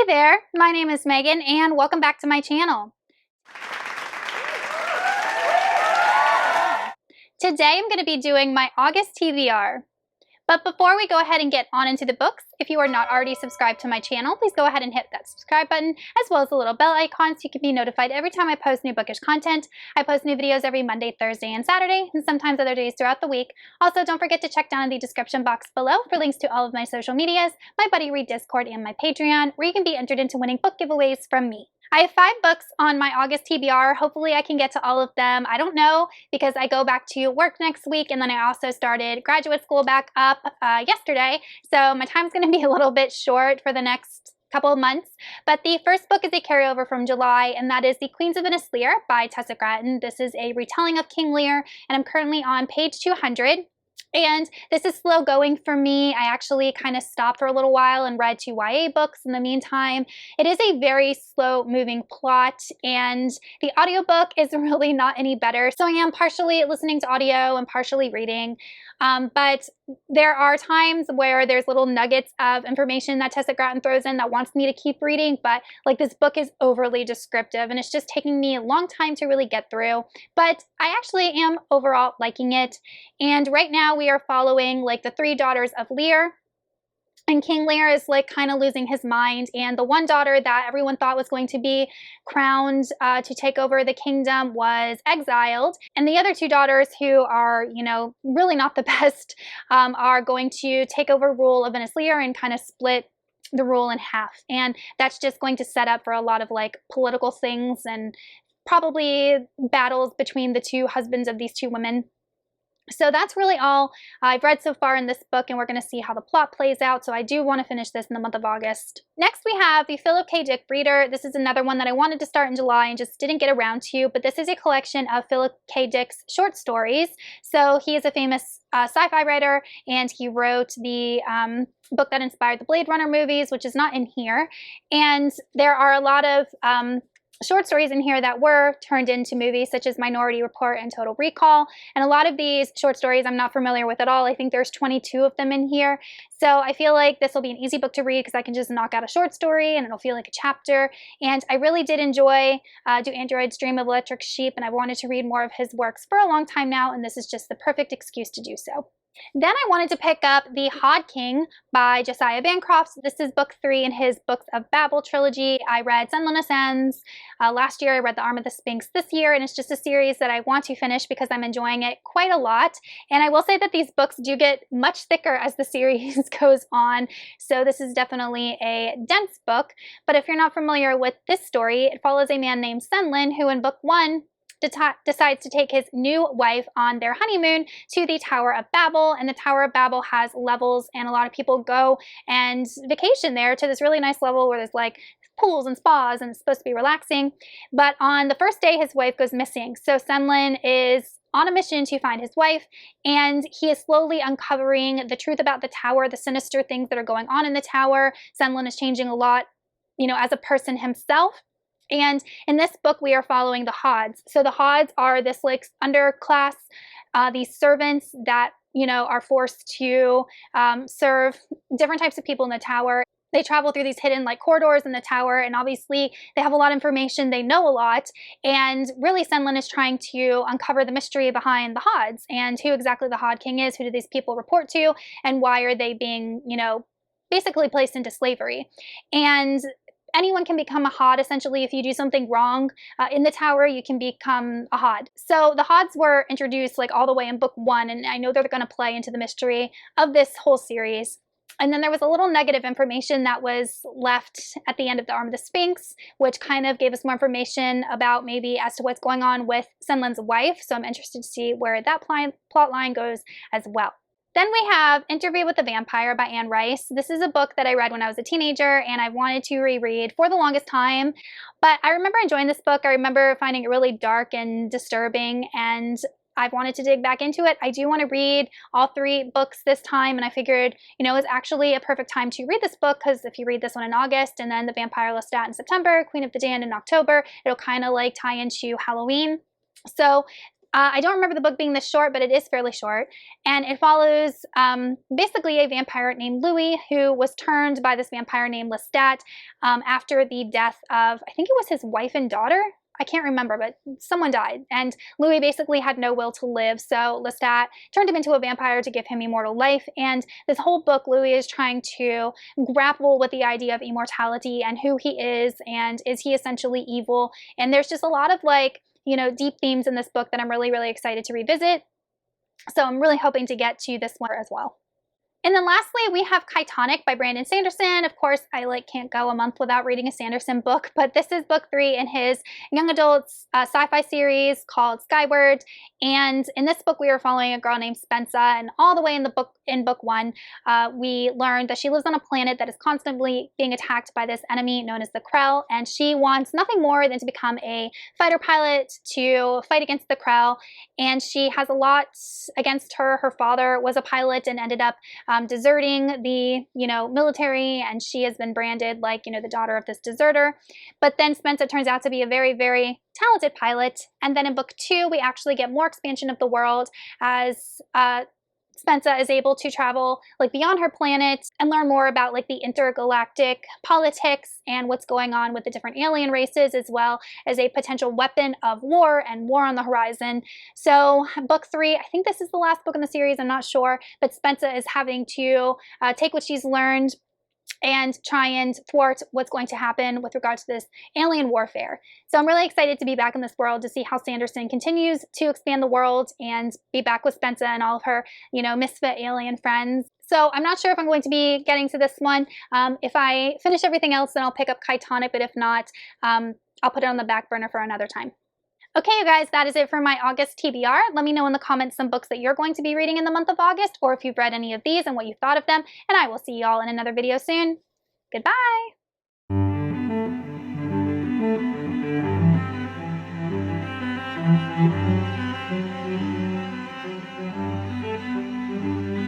Hey there, my name is Megan and welcome back to my channel. Today I'm going to be doing my August TBR. But before we go ahead and get on into the books, if you are not already subscribed to my channel, please go ahead and hit that subscribe button as well as the little bell icon so you can be notified every time I post new bookish content. I post new videos every Monday, Thursday, and Saturday, and sometimes other days throughout the week. Also, don't forget to check down in the description box below for links to all of my social medias, my Buddy Read Discord, and my Patreon, where you can be entered into winning book giveaways from me. I have 5 books on my August TBR. Hopefully I can get to all of them. I don't know because I go back to work next week, and then I also started graduate school back up yesterday. So my time's going to be a little bit short for the next couple of months. But the first book is a carryover from July, and that is The Queens of Venezuela by Tessa Gratton. This is a retelling of King Lear, and I'm currently on page 200. And this is slow going for me. I actually kind of stopped for a little while and read 2 YA books in the meantime. It is a very slow moving plot, and the audiobook is really not any better. So I am partially listening to audio and partially reading. But there are times where there's little nuggets of information that Tessa Gratton throws in that wants me to keep reading, but like this book is overly descriptive and it's just taking me a long time to really get through. But I actually am overall liking it. And right now we are following like the 3 daughters of Lear. And King Lear is like kind of losing his mind, and the one daughter that everyone thought was going to be crowned to take over the kingdom was exiled, and the other 2 daughters, who are, you know, really not the best, are going to take over rule of Venezuela and kind of split the rule in half. And that's just going to set up for a lot of like political things and probably battles between the 2 husbands of these 2 women. So that's really all I've read so far in this book, and we're going to see how the plot plays out. So I do want to finish this in the month of August. Next we have the Philip K. Dick Reader. This is another one that I wanted to start in July and just didn't get around to, but this is a collection of Philip K. Dick's short stories. So he is a famous sci-fi writer, and he wrote the book that inspired the Blade Runner movies, which is not in here. And there are a lot of short stories in here that were turned into movies, such as Minority Report and Total Recall. And a lot of these short stories I'm not familiar with at all. I think there's 22 of them in here. So I feel like this will be an easy book to read because I can just knock out a short story and it'll feel like a chapter. And I really did enjoy Do Androids Dream of Electric Sheep, and I wanted to read more of his works for a long time now, and this is just the perfect excuse to do so. Then I wanted to pick up The Hod King by Josiah Bancroft. This is book 3 in his Books of Babel trilogy. I read Senlin Ascends last year. I read The Arm of the Sphinx this year, and it's just a series that I want to finish because I'm enjoying it quite a lot. And I will say that these books do get much thicker as the series goes on, so this is definitely a dense book. But if you're not familiar with this story, it follows a man named Senlin who in book 1 decides to take his new wife on their honeymoon to the Tower of Babel. And the Tower of Babel has levels, and a lot of people go and vacation there to this really nice level where there's like pools and spas, and it's supposed to be relaxing. But on the first day, his wife goes missing. So Senlin is on a mission to find his wife, and he is slowly uncovering the truth about the tower, the sinister things that are going on in the tower. Senlin is changing a lot, you know, as a person himself. And in this book, we are following the Hods. So the Hods are this like underclass, these servants that, you know, are forced to serve different types of people in the tower. They travel through these hidden like corridors in the tower, and obviously they have a lot of information, they know a lot, and really Senlin is trying to uncover the mystery behind the Hods and who exactly the Hod King is, who do these people report to, and why are they being, you know, basically placed into slavery. And anyone can become a Hod, essentially. If you do something wrong in the tower, you can become a Hod. So the Hods were introduced like all the way in book 1, and I know they're going to play into the mystery of this whole series. And then there was a little negative information that was left at the end of The Arm of the Sphinx, which kind of gave us more information about maybe as to what's going on with Senlin's wife. So I'm interested to see where that plot line goes as well. Then we have Interview with the Vampire by Anne Rice. This is a book that I read when I was a teenager, and I wanted to reread for the longest time. But I remember enjoying this book. I remember finding it really dark and disturbing, and I've wanted to dig back into it. I do want to read all 3 books this time, and I figured, you know, it's actually a perfect time to read this book, because if you read this one in August and then The Vampire Lestat in September, Queen of the Damned in October, it'll kind of like tie into Halloween. So I don't remember the book being this short, but it is fairly short. And it follows basically a vampire named Louis who was turned by this vampire named Lestat after the death of, I think it was his wife and daughter. I can't remember, but someone died. And Louis basically had no will to live, so Lestat turned him into a vampire to give him immortal life. And this whole book, Louis is trying to grapple with the idea of immortality and who he is he essentially evil? And there's just a lot of deep themes in this book that I'm really, really excited to revisit. So I'm really hoping to get to this one as well. And then lastly, we have Kaitonic by Brandon Sanderson. Of course, I can't go a month without reading a Sanderson book, but this is book 3 in his young adults sci-fi series called Skyward. And in this book, we are following a girl named Spensa, and all the way in book 1, we learned that she lives on a planet that is constantly being attacked by this enemy known as the Krell, and she wants nothing more than to become a fighter pilot to fight against the Krell. And she has a lot against her. Her father was a pilot and ended up deserting the military, and she has been branded like the daughter of this deserter. But then Spensa turns out to be a very, very talented pilot. And then in book 2, we actually get more expansion of the world as Spensa is able to travel beyond her planet and learn more about the intergalactic politics and what's going on with the different alien races, as well as a potential weapon of war and war on the horizon. So book 3, I think this is the last book in the series, I'm not sure, but Spensa is having to take what she's learned and try and thwart what's going to happen with regard to this alien warfare. So I'm really excited to be back in this world to see how Sanderson continues to expand the world and be back with Spensa and all of her, misfit alien friends. So I'm not sure if I'm going to be getting to this one. If I finish everything else, then I'll pick up Kaitonic, but if not, I'll put it on the back burner for another time. Okay, you guys, that is it for my August TBR. Let me know in the comments some books that you're going to be reading in the month of August, or if you've read any of these and what you thought of them, and I will see you all in another video soon. Goodbye!